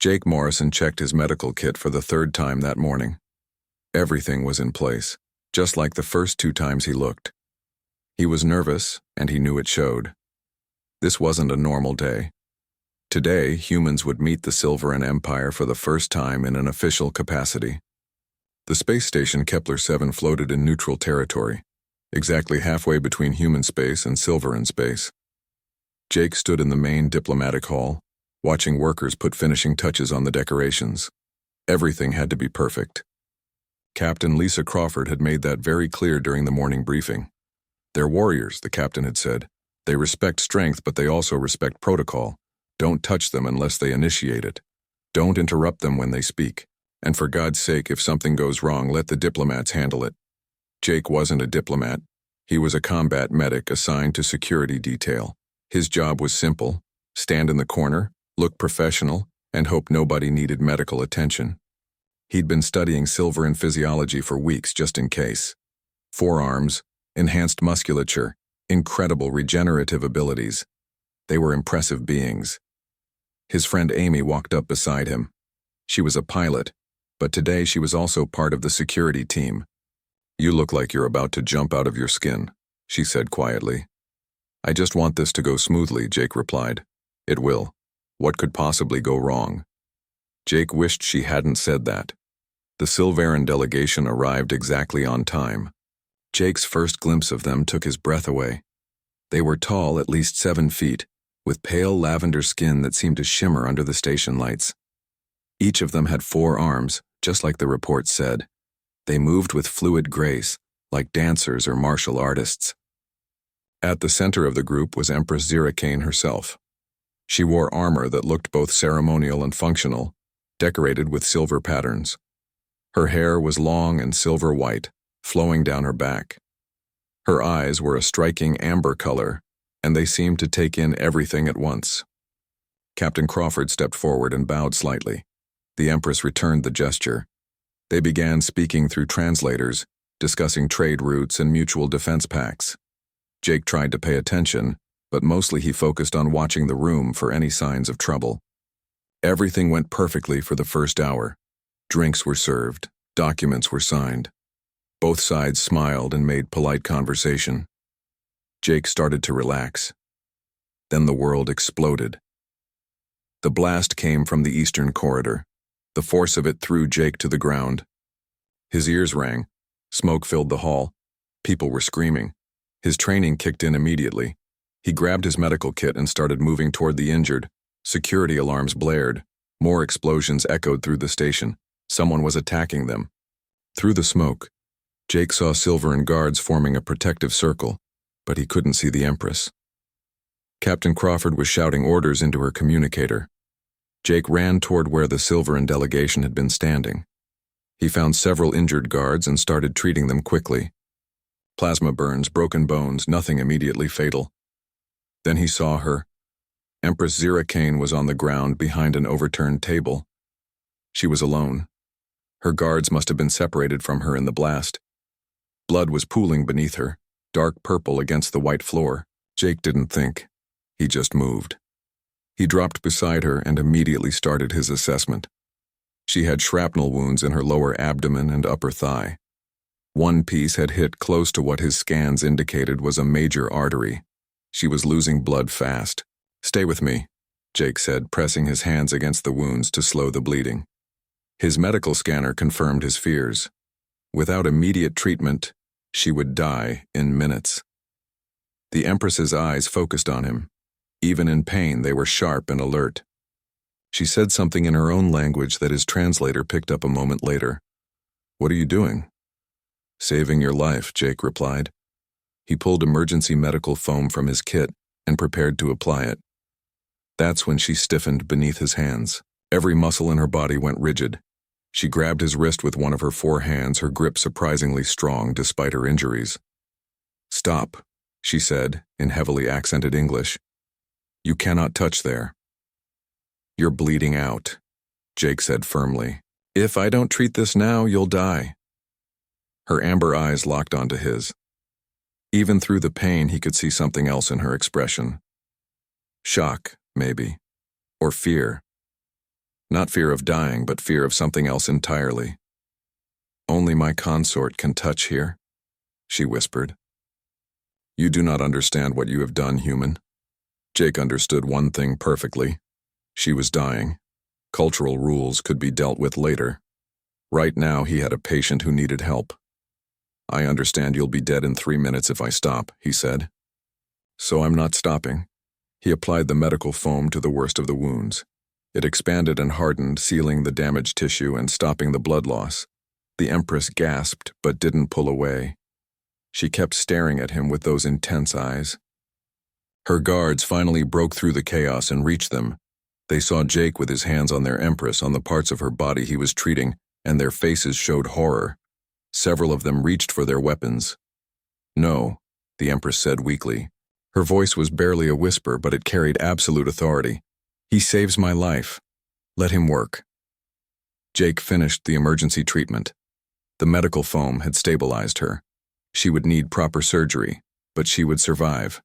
Jake Morrison checked his medical kit for the third time that morning. Everything was in place, just like the first 2 times he looked. He was nervous, and he knew it showed. This wasn't a normal day. Today, humans would meet the Silveran Empire for the first time in an official capacity. The space station Kepler-7 floated in neutral territory, exactly halfway between human space and Silveran space. Jake stood in the main diplomatic hall, watching workers put finishing touches on the decorations. Everything had to be perfect. Captain Lisa Crawford had made that very clear during the morning briefing. They're warriors, the captain had said. They respect strength, but they also respect protocol. Don't touch them unless they initiate it. Don't interrupt them when they speak. And for God's sake, if something goes wrong, let the diplomats handle it. Jake wasn't a diplomat. He was a combat medic assigned to security detail. His job was simple: stand in the corner, look professional, and hope nobody needed medical attention. He'd been studying Silveran physiology for weeks just in case. Forearms, enhanced musculature, incredible regenerative abilities. They were impressive beings. His friend Amy walked up beside him. She was a pilot, but today she was also part of the security team. "You look like you're about to jump out of your skin," she said quietly. "I just want this to go smoothly," Jake replied. "It will. What could possibly go wrong?" Jake wished she hadn't said that. The Silveran delegation arrived exactly on time. Jake's first glimpse of them took his breath away. They were tall, at least 7 feet, with pale lavender skin that seemed to shimmer under the station lights. Each of them had 4 arms, just like the report said. They moved with fluid grace, like dancers or martial artists. At the center of the group was Empress Stiffened herself. She wore armor that looked both ceremonial and functional, decorated with silver patterns. Her hair was long and silver white, flowing down her back. Her eyes were a striking amber color, and they seemed to take in everything at once. Captain Crawford stepped forward and bowed slightly. The Empress returned the gesture. They began speaking through translators, discussing trade routes and mutual defense pacts. Jake tried to pay attention, but mostly he focused on watching the room for any signs of trouble. Everything went perfectly for the first hour. Drinks were served, documents were signed. Both sides smiled and made polite conversation. Jake started to relax. Then the world exploded. The blast came from the eastern corridor. The force of it threw Jake to the ground. His ears rang. Smoke filled the hall. People were screaming. His training kicked in immediately. He grabbed his medical kit and started moving toward the injured. Security alarms blared. More explosions echoed through the station. Someone was attacking them. Through the smoke, Jake saw Silveran guards forming a protective circle, but he couldn't see the Empress. Captain Crawford was shouting orders into her communicator. Jake ran toward where the Silveran delegation had been standing. He found several injured guards and started treating them quickly. Plasma burns, broken bones, nothing immediately fatal. Then he saw her. Empress Stiffened was on the ground behind an overturned table. She was alone. Her guards must have been separated from her in the blast. Blood was pooling beneath her, dark purple against the white floor. Jake didn't think. He just moved. He dropped beside her and immediately started his assessment. She had shrapnel wounds in her lower abdomen and upper thigh. One piece had hit close to what his scans indicated was a major artery. She was losing blood fast. "Stay with me," Jake said, pressing his hands against the wounds to slow the bleeding. His medical scanner confirmed his fears. Without immediate treatment, she would die in minutes. The Empress's eyes focused on him. Even in pain, they were sharp and alert. She said something in her own language that his translator picked up a moment later. "What are you doing?" "Saving your life," Jake replied. He pulled emergency medical foam from his kit and prepared to apply it. That's when she stiffened beneath his hands. Every muscle in her body went rigid. She grabbed his wrist with one of her 4 hands, her grip surprisingly strong despite her injuries. "Stop," she said in heavily accented English. "You cannot touch there." "You're bleeding out," Jake said firmly. "If I don't treat this now, you'll die." Her amber eyes locked onto his. Even through the pain, he could see something else in her expression. Shock, maybe. Or fear. Not fear of dying, but fear of something else entirely. "Only my consort can touch here," she whispered. "You do not understand what you have done, human." Jake understood one thing perfectly. She was dying. Cultural rules could be dealt with later. Right now, he had a patient who needed help. "I understand you'll be dead in 3 minutes if I stop," he said. "So I'm not stopping." He applied the medical foam to the worst of the wounds. It expanded and hardened, sealing the damaged tissue and stopping the blood loss. The Empress gasped, but didn't pull away. She kept staring at him with those intense eyes. Her guards finally broke through the chaos and reached them. They saw Jake with his hands on their Empress on the parts of her body he was treating, and their faces showed horror. Several of them reached for their weapons. "No," the Empress said weakly. Her voice was barely a whisper, but it carried absolute authority. "He saves my life. Let him work." Jake finished the emergency treatment. The medical foam had stabilized her. She would need proper surgery, but she would survive.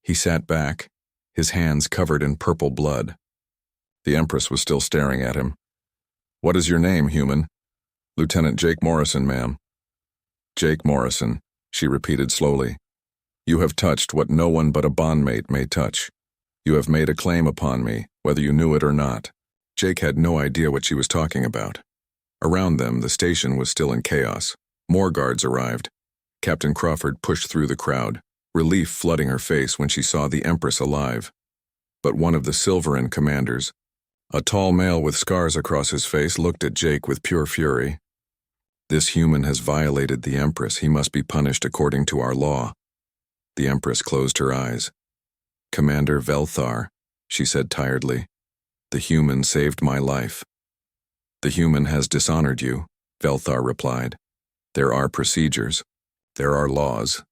He sat back, his hands covered in purple blood. The Empress was still staring at him. "What is your name, human?" "Lieutenant Jake Morrison, ma'am." "Jake Morrison," she repeated slowly. "You have touched what no one but a bondmate may touch. You have made a claim upon me, whether you knew it or not." Jake had no idea what she was talking about. Around them, the station was still in chaos. More guards arrived. Captain Crawford pushed through the crowd, relief flooding her face when she saw the Empress alive. But one of the Silverin commanders, a tall male with scars across his face, looked at Jake with pure fury. "This human has violated the Empress. He must be punished according to our law." The Empress closed her eyes. "Commander Velthar," she said tiredly, "the human saved my life." "The human has dishonored you," Velthar replied. "There are procedures. There are laws."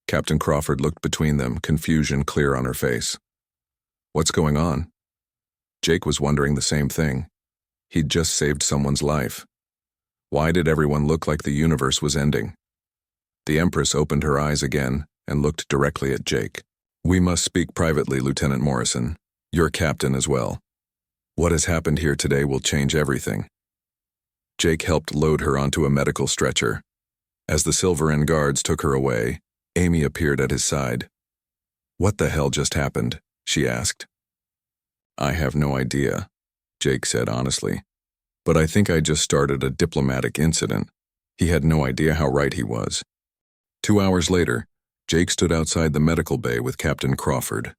Captain Crawford looked between them, confusion clear on her face. "What's going on?" Jake was wondering the same thing. He'd just saved someone's life. Why did everyone look like the universe was ending? The Empress opened her eyes again and looked directly at Jake. "We must speak privately, Lieutenant Morrison. You're captain as well. What has happened here today will change everything." Jake helped load her onto a medical stretcher. As the Silverin guards took her away, Amy appeared at his side. "What the hell just happened?" she asked. "I have no idea," Jake said honestly. "But I think I just started a diplomatic incident." He had no idea how right he was. 2 hours later, Jake stood outside the medical bay with Captain Crawford.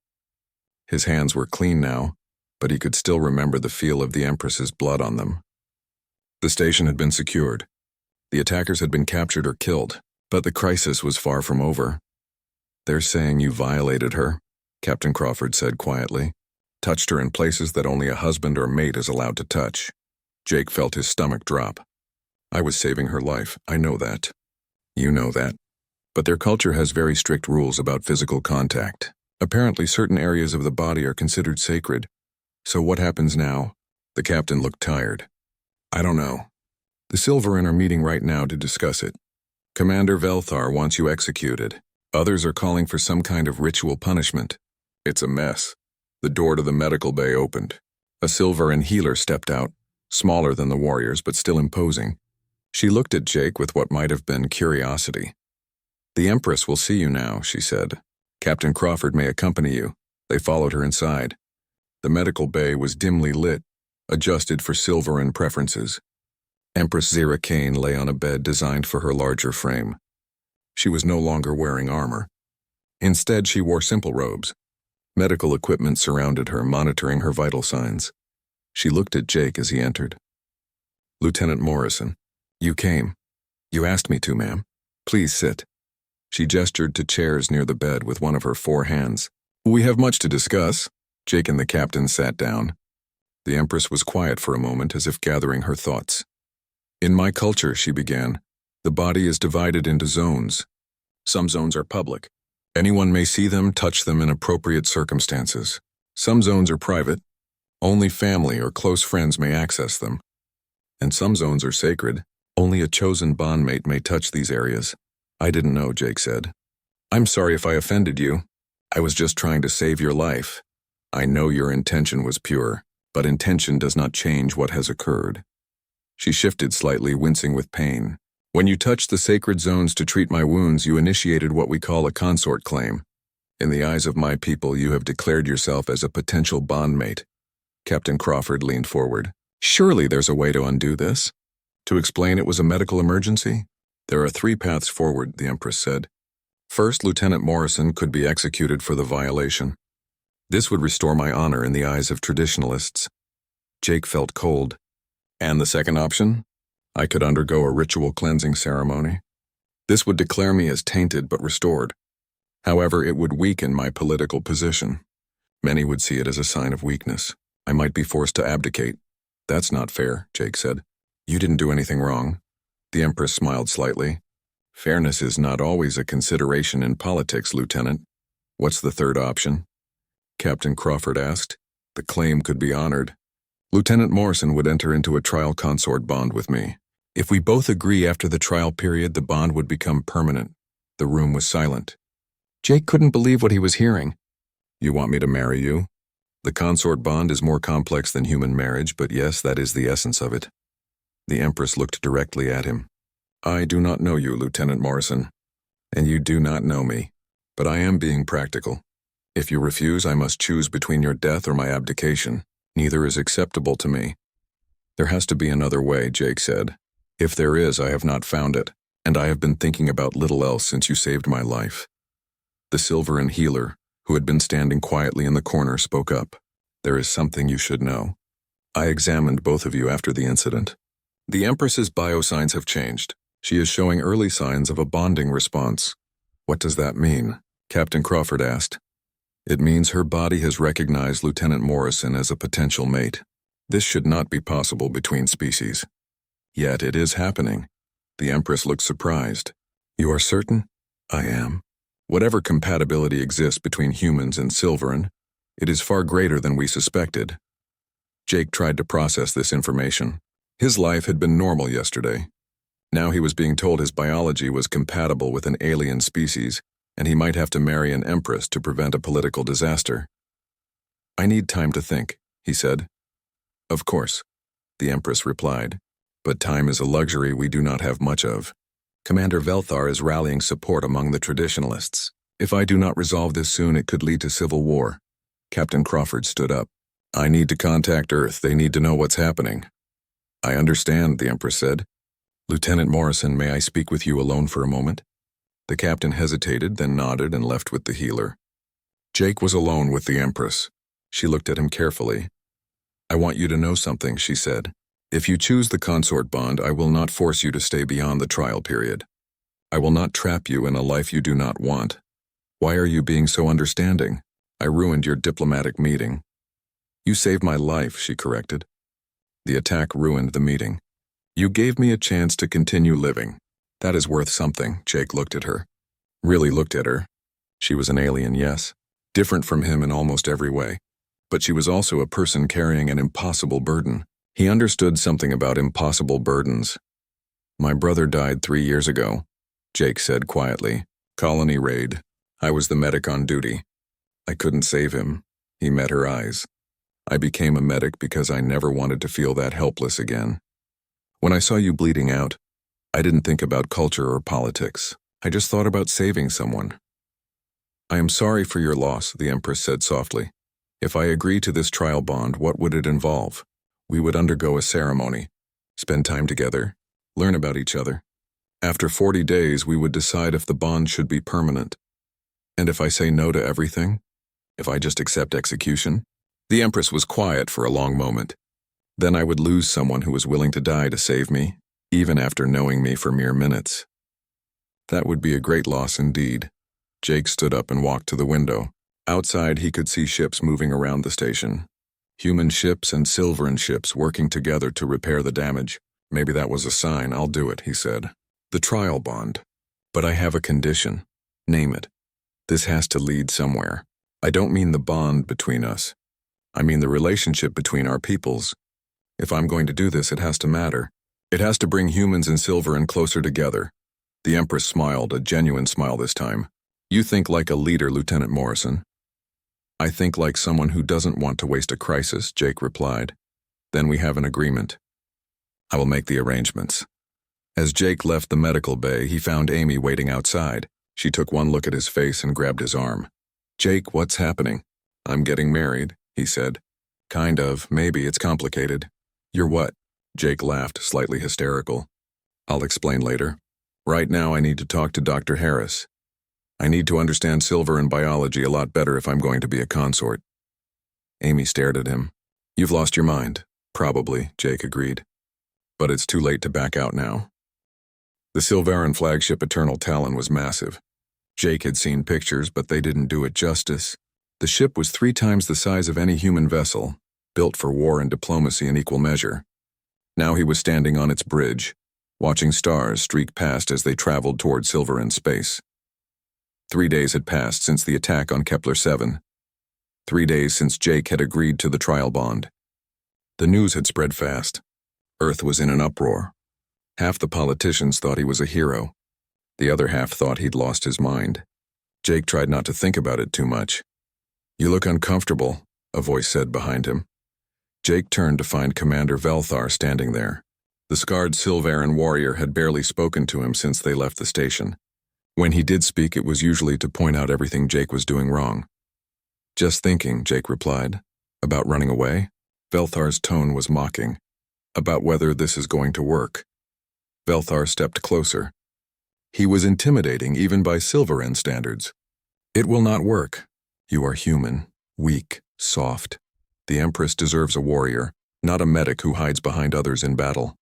His hands were clean now, but he could still remember the feel of the Empress's blood on them. The station had been secured. The attackers had been captured or killed, but the crisis was far from over. "They're saying you violated her," Captain Crawford said quietly. "Touched her in places that only a husband or mate is allowed to touch." Jake felt his stomach drop. "I was saving her life, I know that." "You know that. But their culture has very strict rules about physical contact. Apparently certain areas of the body are considered sacred. So what happens now?" The captain looked tired. "I don't know. The Silverin are meeting right now to discuss it. Commander Velthar wants you executed. Others are calling for some kind of ritual punishment. It's a mess." The door to the medical bay opened. A Silverin healer stepped out, smaller than the warriors but still imposing. She looked at Jake with what might have been curiosity. "The Empress will see you now," she said. "Captain Crawford may accompany you." They followed her inside. The medical bay was dimly lit, adjusted for Silverin preferences. Empress Zira Kane lay on a bed designed for her larger frame. She was no longer wearing armor. Instead, she wore simple robes. Medical equipment surrounded her, monitoring her vital signs. She looked at Jake as he entered. "Lieutenant Morrison, you came. You asked me to, ma'am. Please sit." She gestured to chairs near the bed with one of her 4 hands. "We have much to discuss." Jake and the captain sat down. The Empress was quiet for a moment, as if gathering her thoughts. "In my culture," she began, "the body is divided into zones. Some zones are public. Anyone may see them, touch them in appropriate circumstances. Some zones are private. Only family or close friends may access them. And some zones are sacred. Only a chosen bondmate may touch these areas." "I didn't know," Jake said. "I'm sorry if I offended you. I was just trying to save your life. I know your intention was pure." But intention does not change what has occurred. She shifted slightly, wincing with pain. When you touched the sacred zones to treat my wounds, you initiated what we call a consort claim. In the eyes of my people, you have declared yourself as a potential bondmate. Captain Crawford leaned forward. Surely there's a way to undo this? To explain it was a medical emergency? There are 3 paths forward, the Empress said. First, Lieutenant Morrison could be executed for the violation. This would restore my honor in the eyes of traditionalists. Jake felt cold. And the second option? I could undergo a ritual cleansing ceremony. This would declare me as tainted but restored. However, it would weaken my political position. Many would see it as a sign of weakness. I might be forced to abdicate. That's not fair, Jake said. You didn't do anything wrong. The Empress smiled slightly. Fairness is not always a consideration in politics, Lieutenant. What's the third option? Captain Crawford asked. The claim could be honored. Lieutenant Morrison would enter into a trial consort bond with me. If we both agree after the trial period, the bond would become permanent. The room was silent. Jake couldn't believe what he was hearing. You want me to marry you? The consort bond is more complex than human marriage, but yes, that is the essence of it. The Empress looked directly at him. I do not know you, Lieutenant Morrison, and you do not know me, but I am being practical. If you refuse, I must choose between your death or my abdication. Neither is acceptable to me. There has to be another way, Jake said. If there is, I have not found it, and I have been thinking about little else since you saved my life. The Silveran healer, who had been standing quietly in the corner, spoke up. There is something you should know. I examined both of you after the incident. The Empress's biosigns have changed. She is showing early signs of a bonding response. What does that mean? Captain Crawford asked. It means her body has recognized Lieutenant Morrison as a potential mate. This should not be possible between species. Yet it is happening. The Empress looked surprised. You are certain? I am. Whatever compatibility exists between humans and Silveran, it is far greater than we suspected. Jake tried to process this information. His life had been normal yesterday. Now he was being told his biology was compatible with an alien species, and he might have to marry an empress to prevent a political disaster. I need time to think, he said. Of course, the Empress replied, but time is a luxury we do not have much of. Commander Velthar is rallying support among the traditionalists. If I do not resolve this soon, it could lead to civil war. Captain Crawford stood up. I need to contact Earth. They need to know what's happening. I understand, the Empress said. Lieutenant Morrison, may I speak with you alone for a moment? The captain hesitated, then nodded and left with the healer. Jake was alone with the Empress. She looked at him carefully. I want you to know something, she said. If you choose the consort bond, I will not force you to stay beyond the trial period. I will not trap you in a life you do not want. Why are you being so understanding? I ruined your diplomatic meeting. You saved my life, she corrected. The attack ruined the meeting. You gave me a chance to continue living. That is worth something, Jake looked at her. Really looked at her. She was an alien, yes. Different from him in almost every way. But she was also a person carrying an impossible burden. He understood something about impossible burdens. My brother died 3 years ago, Jake said quietly. Colony raid. I was the medic on duty. I couldn't save him. He met her eyes. I became a medic because I never wanted to feel that helpless again. When I saw you bleeding out, I didn't think about culture or politics. I just thought about saving someone. I am sorry for your loss, the Empress said softly. If I agree to this trial bond, what would it involve? We would undergo a ceremony, spend time together, learn about each other. After 40 days, we would decide if the bond should be permanent. And if I say no to everything? If I just accept execution? The Empress was quiet for a long moment. Then I would lose someone who was willing to die to save me, even after knowing me for mere minutes. That would be a great loss indeed. Jake stood up and walked to the window. Outside, he could see ships moving around the station. Human ships and Silveran ships working together to repair the damage. Maybe that was a sign. I'll do it, he said. The trial bond. But I have a condition. Name it. This has to lead somewhere. I don't mean the bond between us. I mean the relationship between our peoples. If I'm going to do this, it has to matter. It has to bring humans and Silveran closer together. The Empress smiled, a genuine smile this time. You think like a leader, Lieutenant Morrison. I think like someone who doesn't want to waste a crisis, Jake replied. Then we have an agreement. I will make the arrangements. As Jake left the medical bay, he found Amy waiting outside. She took one look at his face and grabbed his arm. Jake, what's happening? I'm getting married, he said. Kind of, maybe it's complicated. You're what? Jake laughed, slightly hysterical. I'll explain later. Right now I need to talk to Dr. Harris. I need to understand silver and biology a lot better if I'm going to be a consort. Amy stared at him. You've lost your mind. Probably, Jake agreed. But it's too late to back out now. The Silveran flagship Eternal Talon was massive. Jake had seen pictures, but they didn't do it justice. The ship was 3 times the size of any human vessel, built for war and diplomacy in equal measure. Now he was standing on its bridge, watching stars streak past as they traveled toward Silveran space. 3 days had passed since the attack on Kepler 7. 3 days since Jake had agreed to the trial bond. The news had spread fast. Earth was in an uproar. Half the politicians thought he was a hero. The other half thought he'd lost his mind. Jake tried not to think about it too much. You look uncomfortable, a voice said behind him. Jake turned to find Commander Velthar standing there. The scarred Silveran warrior had barely spoken to him since they left the station. When he did speak, it was usually to point out everything Jake was doing wrong. Just thinking, Jake replied. About running away? Velthar's tone was mocking. About whether this is going to work. Velthar stepped closer. He was intimidating even by Silveran standards. It will not work. You are human, weak, soft. The Empress deserves a warrior, not a medic who hides behind others in battle.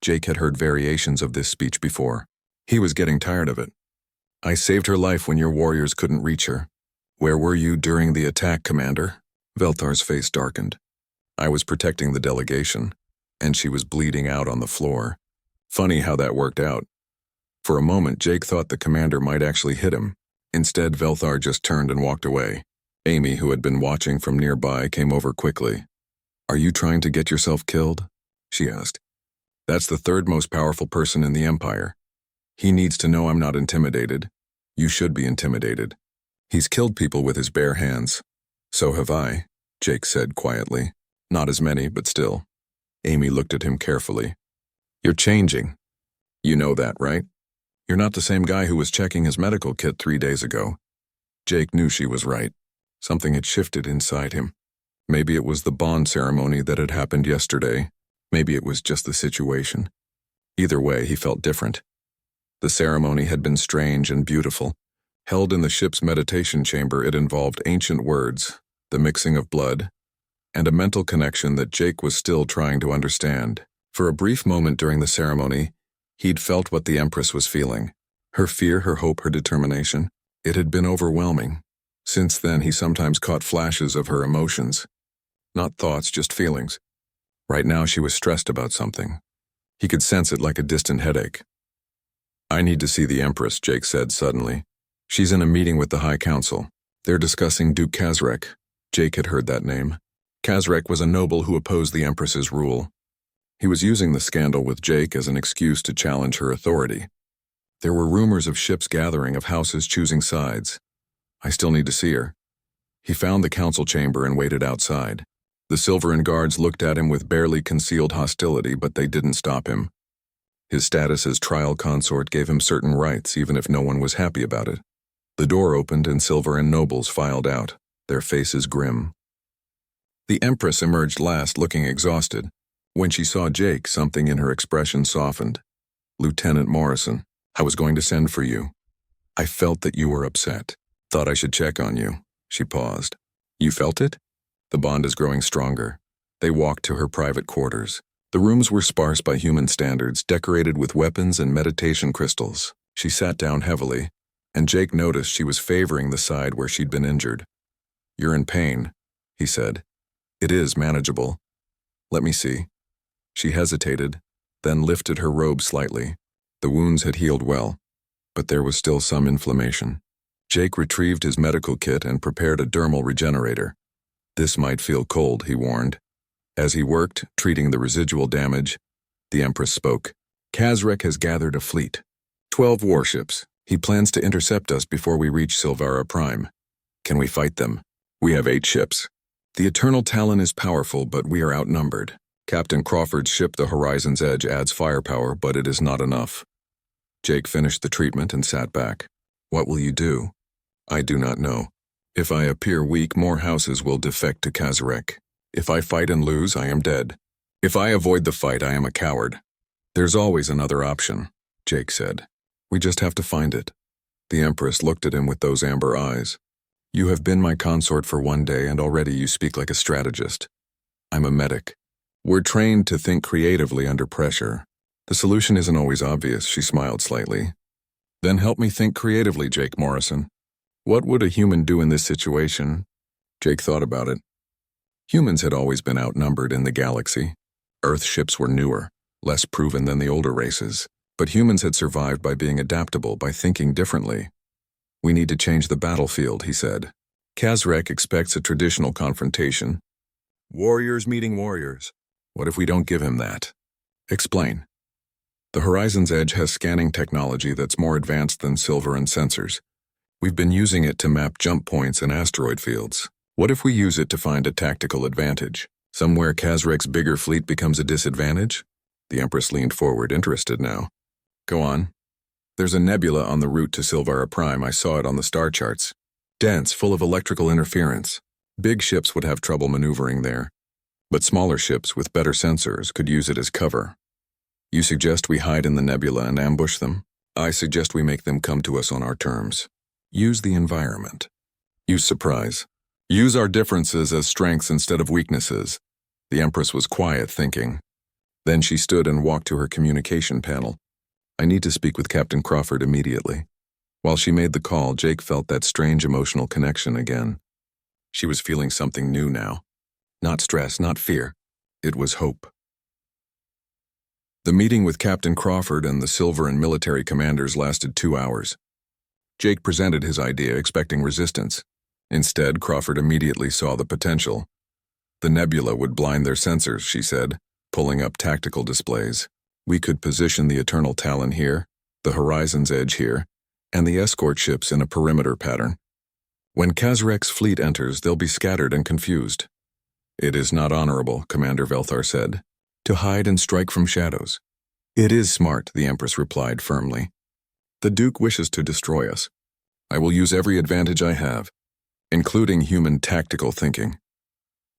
Jake had heard variations of this speech before. He was getting tired of it. I saved her life when your warriors couldn't reach her. Where were you during the attack, Commander? Velthar's face darkened. I was protecting the delegation, and she was bleeding out on the floor. Funny how that worked out. For a moment, Jake thought the commander might actually hit him. Instead, Velthar just turned and walked away. Amy, who had been watching from nearby, came over quickly. Are you trying to get yourself killed? She asked. That's the 3rd most powerful person in the Empire. He needs to know I'm not intimidated. You should be intimidated. He's killed people with his bare hands. So have I, Jake said quietly. Not as many, but still. Amy looked at him carefully. You're changing. You know that, right? You're not the same guy who was checking his medical kit 3 days ago. Jake knew she was right. Something had shifted inside him. Maybe it was the bond ceremony that had happened yesterday. Maybe it was just the situation. Either way, he felt different. The ceremony had been strange and beautiful. Held in the ship's meditation chamber, it involved ancient words, the mixing of blood, and a mental connection that Jake was still trying to understand. For a brief moment during the ceremony, he'd felt what the Empress was feeling. Her fear, her hope, her determination. It had been overwhelming. Since then, he sometimes caught flashes of her emotions. Not thoughts, just feelings. Right now, she was stressed about something. He could sense it like a distant headache. I need to see the Empress, Jake said suddenly. She's in a meeting with the High Council. They're discussing Duke Kazrek. Jake had heard that name. Kazrek was a noble who opposed the Empress's rule. He was using the scandal with Jake as an excuse to challenge her authority. There were rumors of ships gathering, of houses choosing sides. I still need to see her. He found the council chamber and waited outside. The Silveran guards looked at him with barely concealed hostility, but they didn't stop him. His status as trial consort gave him certain rights, even if no one was happy about it. The door opened and Silveran nobles filed out, their faces grim. The Empress emerged last, looking exhausted. When she saw Jake, something in her expression softened. Lieutenant Morrison, I was going to send for you. I felt that you were upset. Thought I should check on you. She paused. You felt it? The bond is growing stronger. They walked to her private quarters. The rooms were sparse by human standards, decorated with weapons and meditation crystals. She sat down heavily, and Jake noticed she was favoring the side where she'd been injured. You're in pain, he said. It is manageable. Let me see. She hesitated, then lifted her robe slightly. The wounds had healed well, but there was still some inflammation. Jake retrieved his medical kit and prepared a dermal regenerator. This might feel cold, he warned. As he worked, treating the residual damage, the Empress spoke. Kazrek has gathered a fleet. 12 warships. He plans to intercept us before we reach Silvara Prime. Can we fight them? We have 8 ships. The Eternal Talon is powerful, but we are outnumbered. Captain Crawford's ship, the Horizon's Edge, adds firepower, but it is not enough. Jake finished the treatment and sat back. What will you do? I do not know. If I appear weak, more houses will defect to Kazarek. If I fight and lose, I am dead. If I avoid the fight, I am a coward. There's always another option, Jake said. We just have to find it. The Empress looked at him with those amber eyes. You have been my consort for 1 day and already you speak like a strategist. I'm a medic. We're trained to think creatively under pressure. The solution isn't always obvious, she smiled slightly. Then help me think creatively, Jake Morrison. What would a human do in this situation? Jake thought about it. Humans had always been outnumbered in the galaxy. Earth ships were newer, less proven than the older races, but humans had survived by being adaptable, by thinking differently. We need to change the battlefield, he said. Kazarek expects a traditional confrontation. Warriors meeting warriors. What if we don't give him that? Explain. The Horizon's Edge has scanning technology that's more advanced than silver and sensors. We've been using it to map jump points and asteroid fields. What if we use it to find a tactical advantage? Somewhere Kazarek's bigger fleet becomes a disadvantage? The Empress leaned forward, interested now. Go on. There's a nebula on the route to Silvara Prime. I saw it on the star charts. Dense, full of electrical interference. Big ships would have trouble maneuvering there. But smaller ships with better sensors could use it as cover. You suggest we hide in the nebula and ambush them? I suggest we make them come to us on our terms. Use the environment. Use surprise. Use our differences as strengths instead of weaknesses. The Empress was quiet, thinking. Then she stood and walked to her communication panel. I need to speak with Captain Crawford immediately. While she made the call, Jake felt that strange emotional connection again. She was feeling something new now. Not stress, not fear. It was hope. The meeting with Captain Crawford and the Silver and military commanders lasted 2 hours. Jake presented his idea, expecting resistance. Instead, Crawford immediately saw the potential. The nebula would blind their sensors, she said, pulling up tactical displays. We could position the Eternal Talon here, the Horizon's Edge here, and the escort ships in a perimeter pattern. When Kazarek's fleet enters, they'll be scattered and confused. It is not honorable, Commander Velthar said, to hide and strike from shadows. It is smart, the Empress replied firmly. The Duke wishes to destroy us. I will use every advantage I have, including human tactical thinking.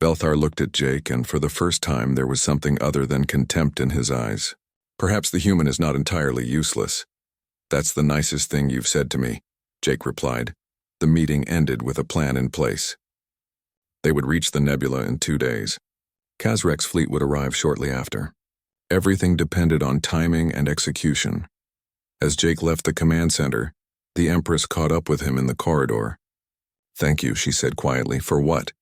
Velthar looked at Jake, and for the first time there was something other than contempt in his eyes. Perhaps the human is not entirely useless. That's the nicest thing you've said to me, Jake replied. The meeting ended with a plan in place. They would reach the nebula in 2 days. Kazarek's fleet would arrive shortly after. Everything depended on timing and execution. As Jake left the command center, the Empress caught up with him in the corridor. Thank you, she said quietly. For what?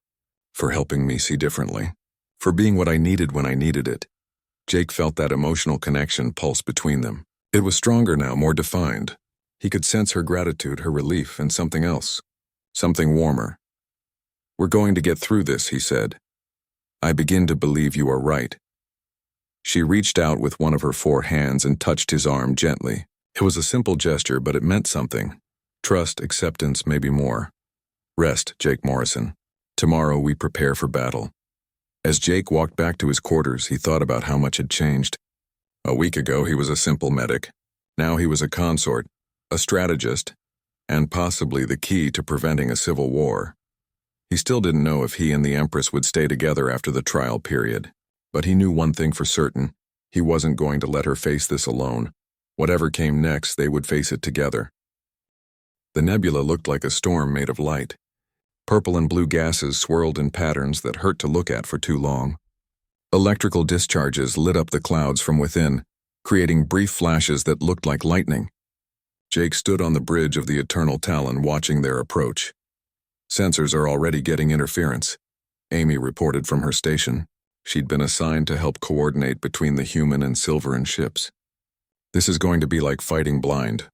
For helping me see differently. For being what I needed when I needed it. Jake felt that emotional connection pulse between them. It was stronger now, more defined. He could sense her gratitude, her relief, and something else. Something warmer. We're going to get through this, he said. I begin to believe you are right. She reached out with one of her 4 hands and touched his arm gently. It was a simple gesture, but it meant something. Trust, acceptance, maybe more. Rest, Jake Morrison. Tomorrow we prepare for battle. As Jake walked back to his quarters, he thought about how much had changed. A week ago, he was a simple medic. Now he was a consort, a strategist, and possibly the key to preventing a civil war. He still didn't know if he and the Empress would stay together after the trial period. But he knew one thing for certain. He wasn't going to let her face this alone. Whatever came next, they would face it together. The nebula looked like a storm made of light. Purple and blue gases swirled in patterns that hurt to look at for too long. Electrical discharges lit up the clouds from within, creating brief flashes that looked like lightning. Jake stood on the bridge of the Eternal Talon watching their approach. Sensors are already getting interference, Amy reported from her station. She'd been assigned to help coordinate between the human and Silveran ships. This is going to be like fighting blind.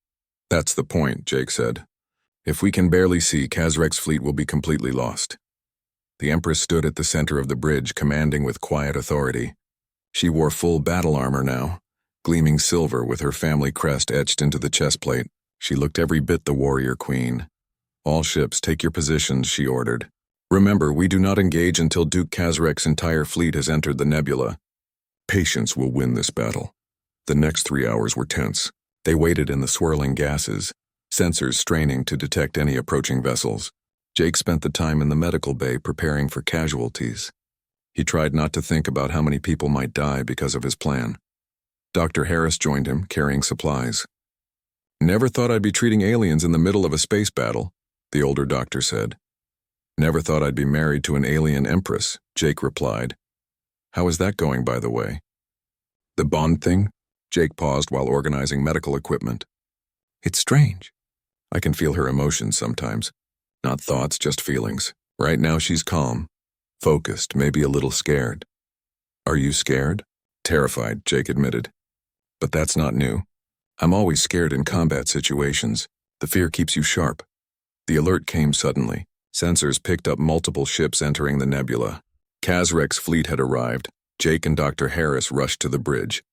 That's the point, Jake said. If we can barely see, Kazarek's fleet will be completely lost. The Empress stood at the center of the bridge, commanding with quiet authority. She wore full battle armor now, gleaming silver with her family crest etched into the chest plate. She looked every bit the warrior queen. All ships, take your positions, she ordered. Remember, we do not engage until Duke Kazrek's entire fleet has entered the nebula. Patience will win this battle. The next 3 hours were tense. They waited in the swirling gases, sensors straining to detect any approaching vessels. Jake spent the time in the medical bay preparing for casualties. He tried not to think about how many people might die because of his plan. Dr. Harris joined him, carrying supplies. "Never thought I'd be treating aliens in the middle of a space battle," the older doctor said. "Never thought I'd be married to an alien empress," Jake replied. "How is that going, by the way?" "The bond thing?" Jake paused while organizing medical equipment. "It's strange. I can feel her emotions sometimes. Not thoughts, just feelings. Right now she's calm, focused, maybe a little scared." "Are you scared?" "Terrified," Jake admitted. "But that's not new. I'm always scared in combat situations. The fear keeps you sharp." The alert came suddenly. Sensors picked up multiple ships entering the nebula. Kazrek's fleet had arrived. Jake and Dr. Harris rushed to the bridge.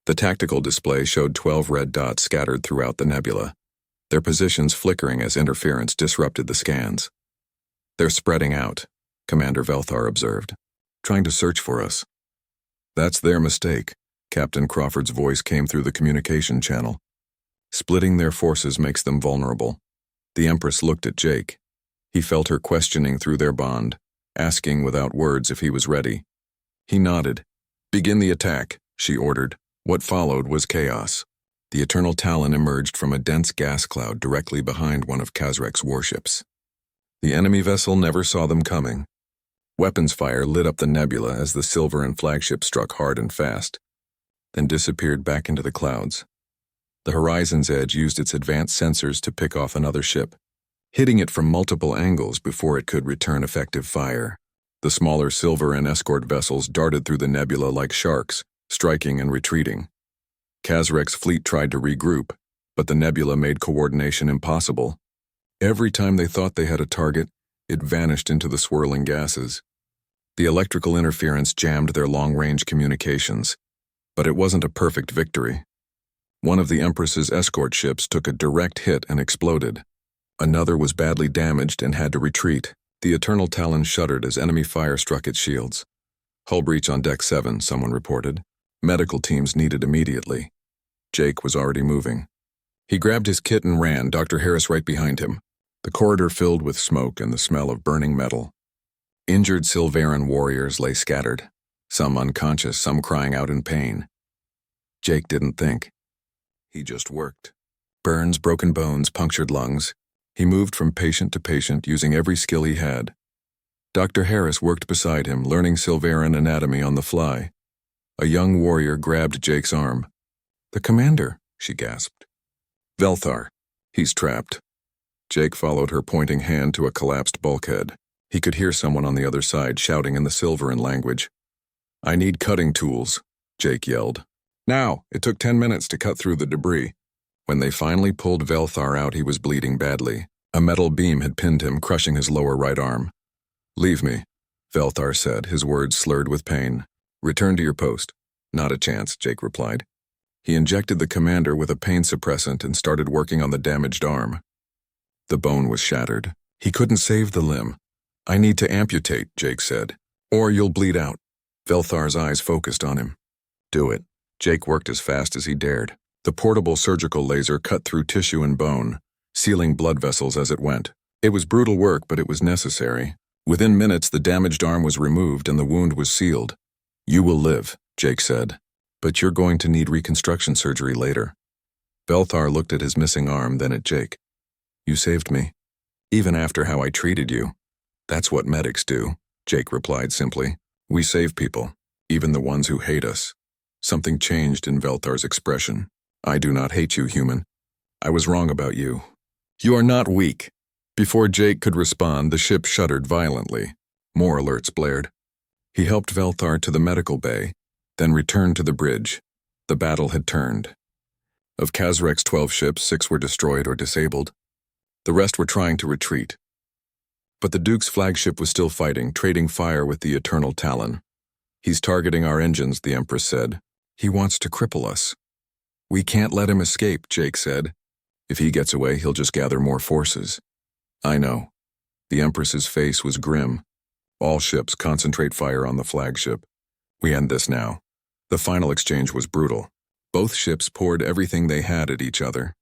The tactical display showed 12 red dots scattered throughout the nebula, their positions flickering as interference disrupted the scans. "They're spreading out," Commander Velthar observed, "trying to search for us." "That's their mistake," Captain Crawford's voice came through the communication channel. "Splitting their forces makes them vulnerable." The Empress looked at Jake. He felt her questioning through their bond, asking without words if he was ready. He nodded. "Begin the attack," she ordered. What followed was chaos. The Eternal Talon emerged from a dense gas cloud directly behind one of Kazrek's warships. The enemy vessel never saw them coming. Weapons fire lit up the nebula as the Silverin flagship struck hard and fast, then disappeared back into the clouds. The Horizon's Edge used its advanced sensors to pick off another ship, hitting it from multiple angles before it could return effective fire. The smaller Silverin escort vessels darted through the nebula like sharks, striking and retreating. Kazrek's fleet tried to regroup, but the nebula made coordination impossible. Every time they thought they had a target, it vanished into the swirling gases. The electrical interference jammed their long-range communications, but it wasn't a perfect victory. One of the Empress's escort ships took a direct hit and exploded. Another was badly damaged and had to retreat. The Eternal Talon shuddered as enemy fire struck its shields. "Hull breach on Deck 7, someone reported. Medical teams needed immediately." Jake was already moving. He grabbed his kit and ran, Dr. Harris right behind him. The corridor filled with smoke and the smell of burning metal. Injured Silverin warriors lay scattered, some unconscious, some crying out in pain. Jake didn't think. He just worked. Burns, broken bones, punctured lungs. He moved from patient to patient, using every skill he had. Dr. Harris worked beside him, learning Silverin anatomy on the fly. A young warrior grabbed Jake's arm. "The commander," she gasped. "Velthar. He's trapped." Jake followed her pointing hand to a collapsed bulkhead. He could hear someone on the other side shouting in the Silverin language. "I need cutting tools," Jake yelled. Now, it took 10 minutes to cut through the debris. When they finally pulled Velthar out, he was bleeding badly. A metal beam had pinned him, crushing his lower right arm. "Leave me," Velthar said, his words slurred with pain. "Return to your post." "Not a chance," Jake replied. He injected the commander with a pain suppressant and started working on the damaged arm. The bone was shattered. He couldn't save the limb. "I need to amputate," Jake said, "or you'll bleed out." Velthar's eyes focused on him. "Do it." Jake worked as fast as he dared. The portable surgical laser cut through tissue and bone, sealing blood vessels as it went. It was brutal work, but it was necessary. Within minutes, the damaged arm was removed and the wound was sealed. "You will live," Jake said, "but you're going to need reconstruction surgery later." Velthar looked at his missing arm, then at Jake. "You saved me, even after how I treated you." "That's what medics do," Jake replied simply. "We save people, even the ones who hate us." Something changed in Velthar's expression. "I do not hate you, human. I was wrong about you. You are not weak." Before Jake could respond, the ship shuddered violently. More alerts blared. He helped Velthar to the medical bay, then returned to the bridge. The battle had turned. Of Kazrek's 12 ships, 6 were destroyed or disabled. The rest were trying to retreat. But the Duke's flagship was still fighting, trading fire with the Eternal Talon. "He's targeting our engines," the Empress said. "He wants to cripple us." "We can't let him escape," Jake said. "If he gets away, he'll just gather more forces." "I know. The Empress's face was grim. All ships concentrate fire on the flagship. We end this now. The final exchange was brutal. Both ships poured everything they had at each other.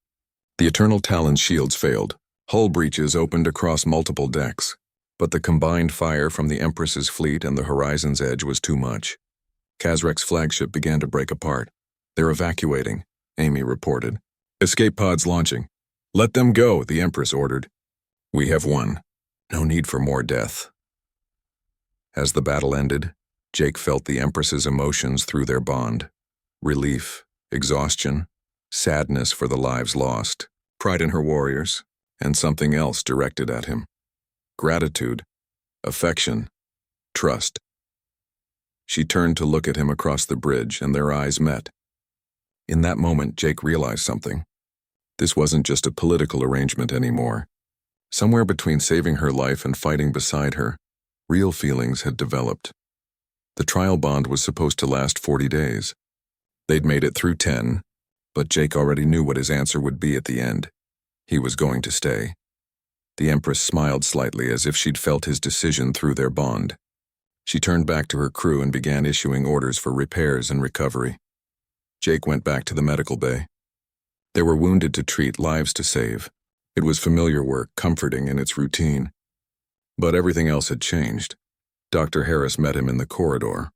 The Eternal Talon's shields failed. Hull breaches opened across multiple decks. But the combined fire from the Empress's fleet and the Horizon's Edge was too much. Kazrek's flagship began to break apart. "They're evacuating," Amy reported. "Escape pods launching." "Let them go," the Empress ordered. "We have won. No need for more death." As the battle ended, Jake felt the Empress's emotions through their bond. Relief, exhaustion, sadness for the lives lost, pride in her warriors, and something else directed at him. Gratitude, affection, trust. She turned to look at him across the bridge, and their eyes met. In that moment, Jake realized something. This wasn't just a political arrangement anymore. Somewhere between saving her life and fighting beside her, real feelings had developed. The trial bond was supposed to last 40 days. They'd made it through 10, but Jake already knew what his answer would be at the end. He was going to stay. The Empress smiled slightly as if she'd felt his decision through their bond. She turned back to her crew and began issuing orders for repairs and recovery. Jake went back to the medical bay. There were wounded to treat, lives to save. It was familiar work, comforting in its routine. But everything else had changed. Dr. Harris met him in the corridor.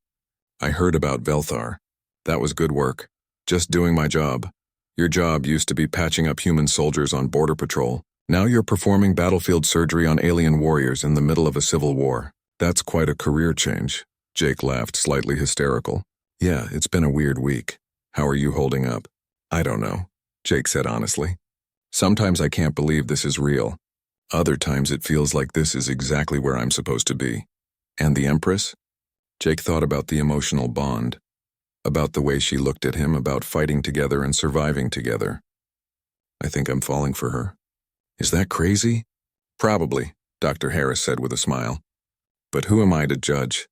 "I heard about Velthar. That was good work. Just doing my job. Your job used to be patching up human soldiers on border patrol. Now you're performing battlefield surgery on alien warriors in the middle of a civil war. That's quite a career change." Jake laughed, slightly hysterical. "Yeah, it's been a weird week. How are you holding up?" "I don't know," Jake said honestly. "Sometimes I can't believe this is real. Other times it feels like this is exactly where I'm supposed to be." "And the Empress?" Jake thought about the emotional bond, about the way she looked at him, about fighting together and surviving together. "I think I'm falling for her." "Is that crazy?" "Probably," Dr. Harris said with a smile. "But who am I to judge?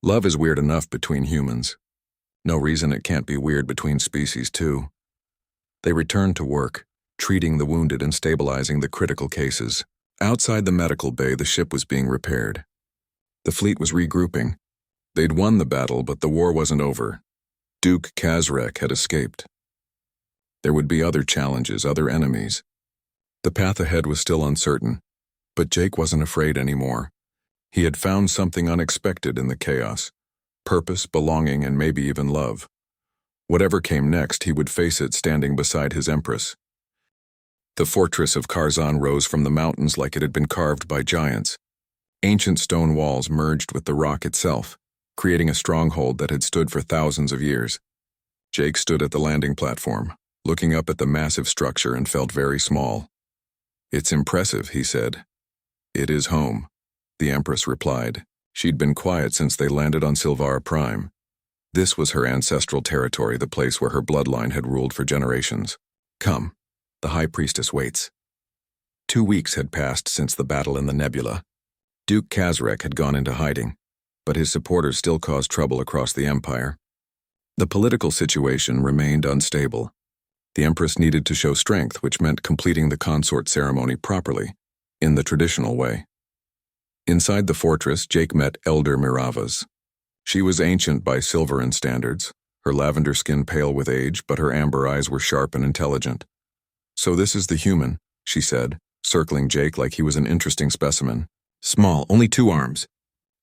Love is weird enough between humans. No reason it can't be weird between species, too." They returned to work, treating the wounded and stabilizing the critical cases. Outside the medical bay, the ship was being repaired. The fleet was regrouping. They'd won the battle, but the war wasn't over. Duke Kazrek had escaped. There would be other challenges, other enemies. The path ahead was still uncertain, but Jake wasn't afraid anymore. He had found something unexpected in the chaos: purpose, belonging, and maybe even love. Whatever came next, he would face it standing beside his Empress. The fortress of Karzan rose from the mountains like it had been carved by giants. Ancient stone walls merged with the rock itself, creating a stronghold that had stood for thousands of years. Jake stood at the landing platform, looking up at the massive structure, and felt very small. "It's impressive," he said. "It is home," the Empress replied. She'd been quiet since they landed on Silvara Prime. This was her ancestral territory, the place where her bloodline had ruled for generations. "Come, the High Priestess waits." 2 weeks had passed since the battle in the nebula. Duke Kazrek had gone into hiding, but his supporters still caused trouble across the Empire. The political situation remained unstable. The Empress needed to show strength, which meant completing the consort ceremony properly, in the traditional way. Inside the fortress, Jake met Elder Miravas. She was ancient by Silveran standards, her lavender skin pale with age, but her amber eyes were sharp and intelligent. "So this is the human," she said, circling Jake like he was an interesting specimen. "Small, only 2 arms.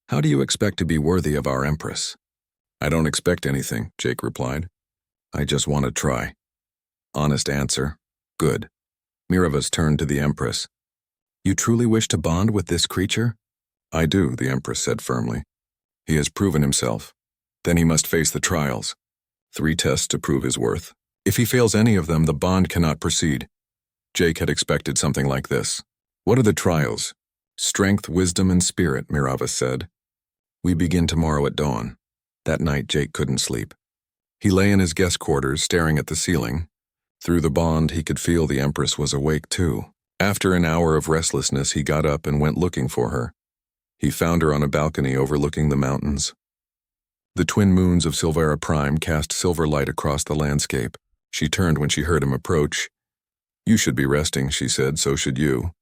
How do you expect to be worthy of our Empress?" "I don't expect anything," Jake replied. "I just want to try." Honest answer. "Good." Miravas turned to the Empress. "You truly wish to bond with this creature?" "I do," the Empress said firmly. "He has proven himself. Then he must face the trials. 3 tests to prove his worth. If he fails any of them, the bond cannot proceed." Jake had expected something like this. "What are the trials?" "Strength, wisdom, and spirit," Miravas said. "We begin tomorrow at dawn." That night, Jake couldn't sleep. He lay in his guest quarters, staring at the ceiling. Through the bond, he could feel the Empress was awake too. After an hour of restlessness, he got up and went looking for her. He found her on a balcony overlooking the mountains. The twin moons of Silvara Prime cast silver light across the landscape. She turned when she heard him approach. "You should be resting," she said. "So should you."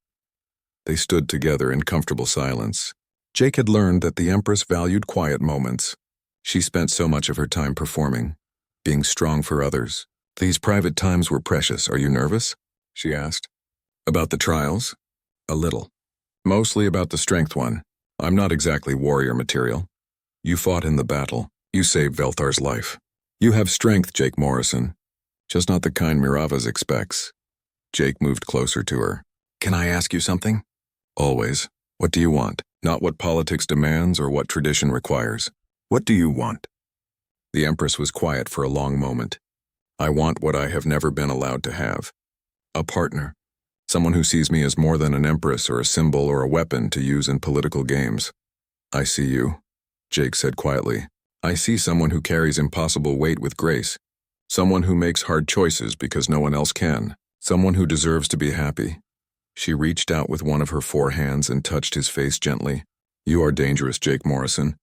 They stood together in comfortable silence. Jake had learned that the Empress valued quiet moments. She spent so much of her time performing, being strong for others. These private times were precious. Are you nervous? She asked. About the trials? A little. Mostly about the strength one. I'm not exactly warrior material. You fought in the battle. You saved Velthar's life. You have strength, Jake Morrison. Just not the kind Miravas expects. Jake moved closer to her. Can I ask you something? Always. What do you want? Not what politics demands or what tradition requires. What do you want? The Empress was quiet for a long moment. I want what I have never been allowed to have. A partner. Someone who sees me as more than an empress or a symbol or a weapon to use in political games. I see you, Jake said quietly. I see someone who carries impossible weight with grace. Someone who makes hard choices because no one else can. Someone who deserves to be happy. She reached out with one of her 4 hands and touched his face gently. You are dangerous, Jake Morrison.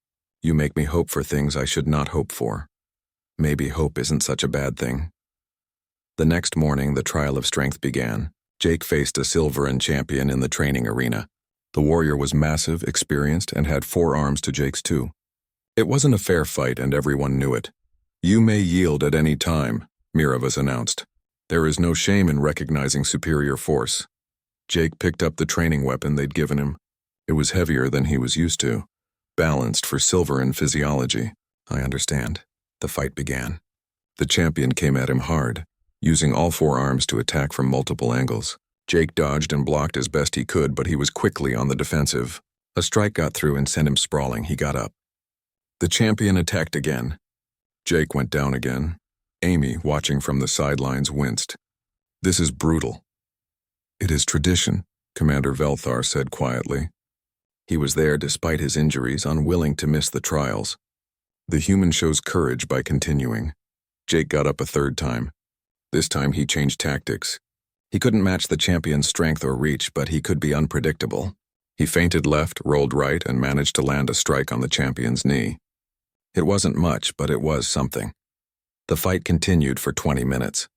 You make me hope for things I should not hope for. Maybe hope isn't such a bad thing. The next morning, the trial of strength began. Jake faced a Silveran champion in the training arena. The warrior was massive, experienced, and had 4 arms to Jake's 2. It wasn't a fair fight, and everyone knew it. You may yield at any time, Miravas announced. There is no shame in recognizing superior force. Jake picked up the training weapon they'd given him. It was heavier than he was used to, balanced for Silveran physiology. I understand. The fight began. The champion came at him hard, using all 4 arms to attack from multiple angles. Jake dodged and blocked as best he could, but he was quickly on the defensive. A strike got through and sent him sprawling. He got up. The champion attacked again. Jake went down again. Amy, watching from the sidelines, winced. This is brutal. It is tradition, Commander Velthar said quietly. He was there despite his injuries, unwilling to miss the trials. The human shows courage by continuing. Jake got up a 3rd time. This time he changed tactics. He couldn't match the champion's strength or reach, but he could be unpredictable. He feinted left, rolled right, and managed to land a strike on the champion's knee. It wasn't much, but it was something. The fight continued for 20 minutes.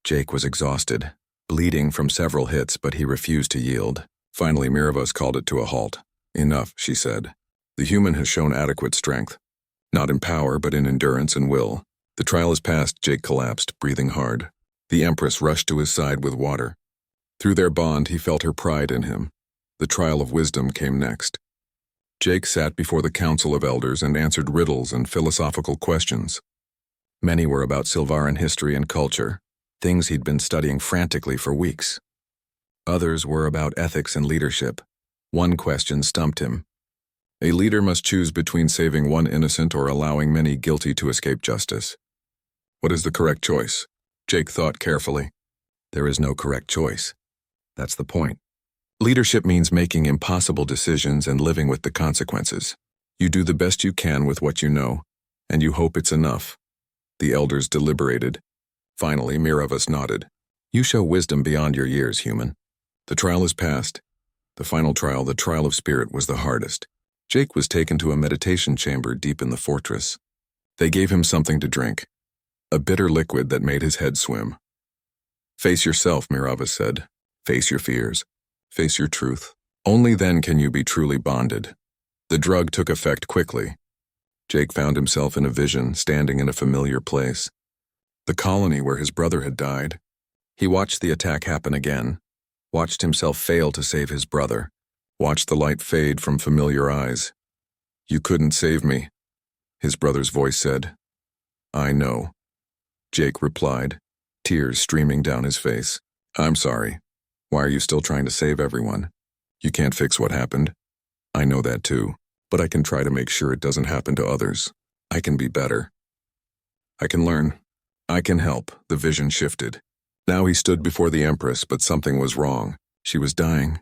Jake was exhausted, bleeding from several hits, but he refused to yield. Finally, Miravas called it to a halt. Enough, she said. The human has shown adequate strength. Not in power, but in endurance and will. The trial is past. Jake collapsed, breathing hard. The Empress rushed to his side with water. Through their bond, he felt her pride in him. The trial of wisdom came next. Jake sat before the Council of Elders and answered riddles and philosophical questions. Many were about Silvaran history and culture, things he'd been studying frantically for weeks. Others were about ethics and leadership. One question stumped him. A leader must choose between saving one innocent or allowing many guilty to escape justice. What is the correct choice? Jake thought carefully. There is no correct choice. That's the point. Leadership means making impossible decisions and living with the consequences. You do the best you can with what you know, and you hope it's enough. The elders deliberated. Finally, Miravas nodded. You show wisdom beyond your years, human. The trial is past. The final trial, the trial of spirit, was the hardest. Jake was taken to a meditation chamber deep in the fortress. They gave him something to drink, a bitter liquid that made his head swim. Face yourself, Miravas said. Face your fears. Face your truth. Only then can you be truly bonded. The drug took effect quickly. Jake found himself in a vision, standing in a familiar place. The colony where his brother had died. He watched the attack happen again, watched himself fail to save his brother, watched the light fade from familiar eyes. You couldn't save me, his brother's voice said. I know, Jake replied, tears streaming down his face. I'm sorry. Why are you still trying to save everyone? You can't fix what happened. I know that too, but I can try to make sure it doesn't happen to others. I can be better. I can learn. I can help. The vision shifted. Now he stood before the Empress, but something was wrong. She was dying,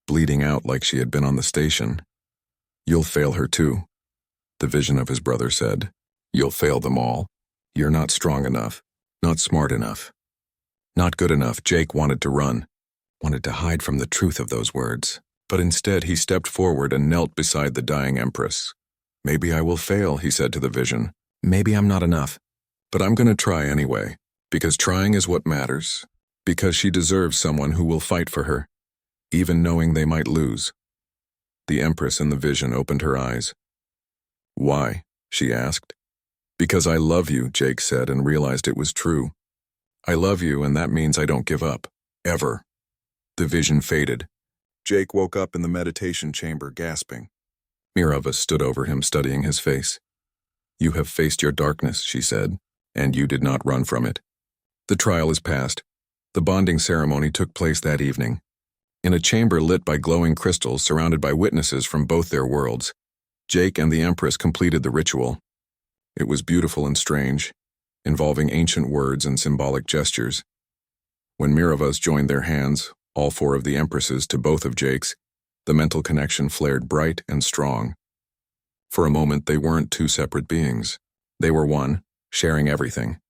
bleeding out like she had been on the station. You'll fail her too, the vision of his brother said. You'll fail them all. You're not strong enough, not smart enough, not good enough. Jake wanted to run, wanted to hide from the truth of those words, but instead he stepped forward and knelt beside the dying Empress. Maybe I will fail, he said to the vision. Maybe I'm not enough, but I'm going to try anyway, because trying is what matters, because she deserves someone who will fight for her. even knowing they might lose. The Empress in the vision opened her eyes. "Why?" she asked. "Because I love you," Jake said, and realized it was true. "I love you, and that means I don't give up. Ever." The vision faded. Jake woke up in the meditation chamber, gasping. Mirava stood over him, studying his face. "You have faced your darkness," she said, "and you did not run from it." The trial is past. The bonding ceremony took place that evening. In a chamber lit by glowing crystals surrounded by witnesses from both their worlds, Jake and the Empress completed the ritual. It was beautiful and strange, involving ancient words and symbolic gestures. When Miravas joined their hands, all four of the Empresses to both of Jake's, the mental connection flared bright and strong. For a moment, they weren't two separate beings. They were one, sharing everything.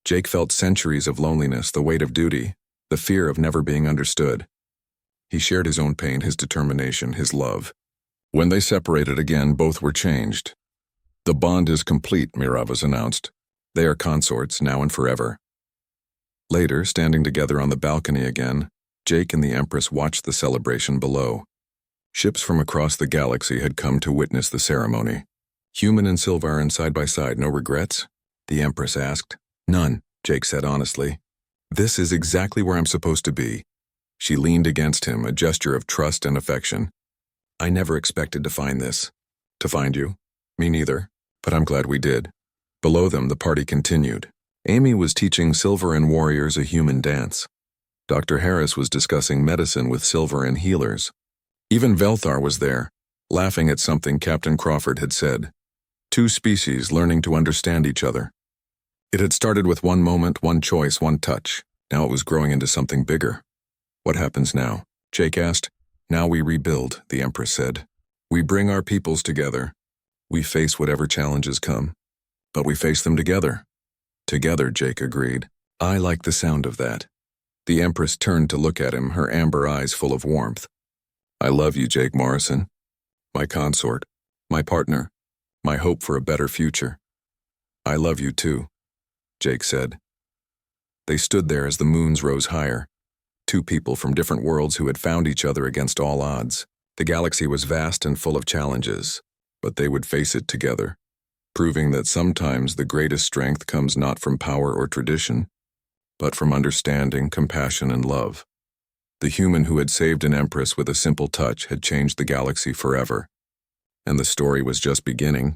Jake felt centuries of loneliness, the weight of duty, the fear of never being understood. He shared his own pain, his determination, his love. When they separated again, both were changed. "The bond is complete," Miravas announced. "They are consorts, now and forever." Later, standing together on the balcony again, Jake and the Empress watched the celebration below. Ships from across the galaxy had come to witness the ceremony. "Human and Sylvarin side by side, no regrets?" the Empress asked. "None," Jake said honestly. "This is exactly where I'm supposed to be." She leaned against him, a gesture of trust and affection. "I never expected to find this." "To find you?" "Me neither. But I'm glad we did." Below them, the party continued. Amy was teaching Sylvarin warriors a human dance. Dr. Harris was discussing medicine with Sylvarin healers. Even Velthar was there, laughing at something Captain Crawford had said. Two species learning to understand each other. It had started with one moment, one choice, one touch. Now it was growing into something bigger. "What happens now?" Jake asked. "Now we rebuild," the Empress said. "We bring our peoples together. We face whatever challenges come. But we face them together." "Together," Jake agreed. "I like the sound of that." The Empress turned to look at him, her amber eyes full of warmth. "I love you, Jake Morrison. My consort, my partner, my hope for a better future." "I love you too," Jake said. They stood there as the moons rose higher. Two people from different worlds who had found each other against all odds. The galaxy was vast and full of challenges, but they would face it together, proving that sometimes the greatest strength comes not from power or tradition, but from understanding, compassion, and love. The human who had saved an empress with a simple touch had changed the galaxy forever. And the story was just beginning.